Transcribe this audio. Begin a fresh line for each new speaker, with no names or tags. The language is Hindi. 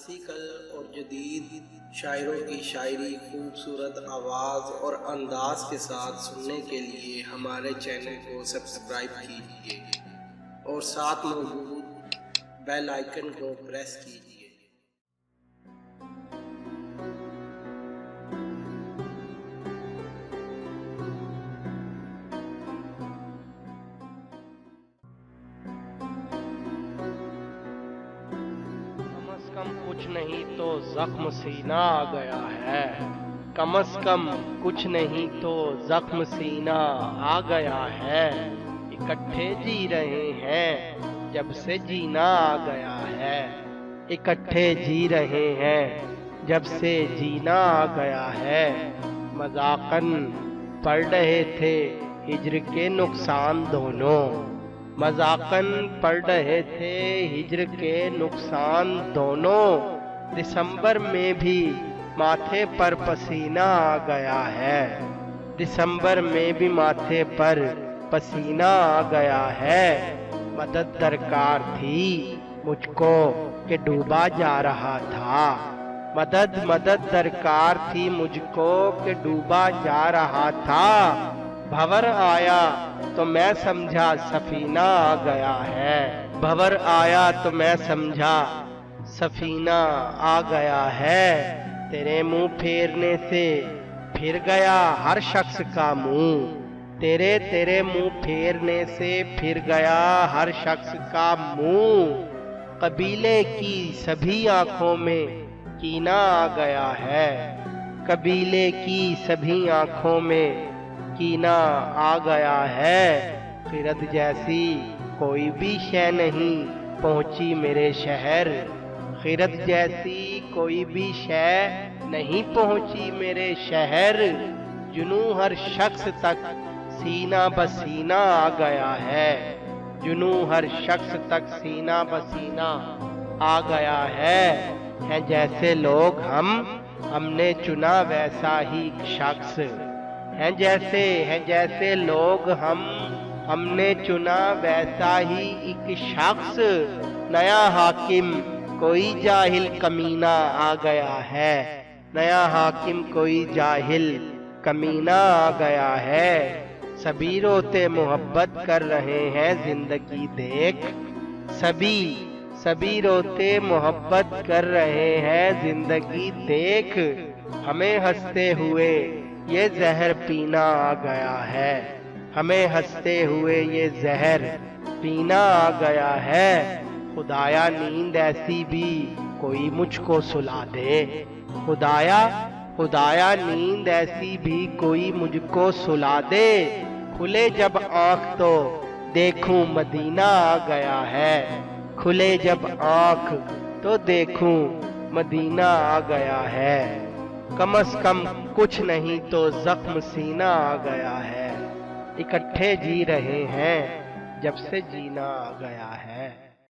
क्लासिकल और जदीद शायरों की शायरी खूबसूरत आवाज़ और अंदाज के साथ सुनने के लिए हमारे चैनल को सब्सक्राइब कीजिए और साथ मौजूद बेल आइकन को प्रेस कीजिए।
कम कुछ नहीं तो जख्म सीना आ गया है। कम से कम कुछ नहीं तो जख्म सीना आ गया है। इकट्ठे जी रहे हैं जब से जीना आ गया है। इकट्ठे जी रहे हैं जब से जीना आ गया है। मजाकन पढ़ रहे थे हिज्र के नुकसान दोनों। मजाकन पढ़ रहे थे हिज्र के नुकसान दोनों। दिसंबर में भी माथे पर पसीना आ गया है। दिसंबर में भी माथे पर पसीना आ गया है। मदद दरकार थी मुझको कि डूबा जा रहा था। मदद दरकार थी मुझको कि डूबा जा रहा था। भंवर आया तो मैं समझा सफीना आ गया है। भंवर आया तो मैं समझा सफीना आ गया है। तेरे मुंह फेरने से फिर गया हर शख्स का मुंह। तेरे मुंह फेरने से फिर गया हर शख्स का मुंह। कबीले की सभी आंखों में कीना आ गया है। कबीले की सभी आंखों में कीना आ गया है। खिरत जैसी कोई भी शय नहीं पहुंची मेरे शहर। खिरत जैसी कोई भी शय नहीं पहुंची मेरे शहर। जुनू हर शख्स तक सीना बसीना आ गया है। जुनू हर शख्स तक सीना बसीना आ गया है। हैं जैसे लोग हमने चुना वैसा ही शख्स। हैं जैसे लोग हमने चुना वैसा ही एक शख्स। नया हाकिम कोई जाहिल कमीना आ गया है। नया हाकिम कोई जाहिल कमीना आ गया है। सभी रोते मोहब्बत कर रहे हैं जिंदगी देख। सभी रोते मोहब्बत कर रहे हैं जिंदगी देख। हमें हंसते हुए ये जहर पीना आ गया है। हमें हंसते हुए ये जहर पीना आ गया है। खुदाया नींद ऐसी भी कोई मुझको सुला दे। खुदाया नींद ऐसी भी कोई मुझको सुला दे। खुले जब आँख तो देखूं मदीना आ गया है। खुले जब आँख तो देखूं मदीना आ गया है। कम से कम कुछ नहीं तो जख्म सीना आ गया है। इकट्ठे जी रहे हैं जब से जीना आ गया है।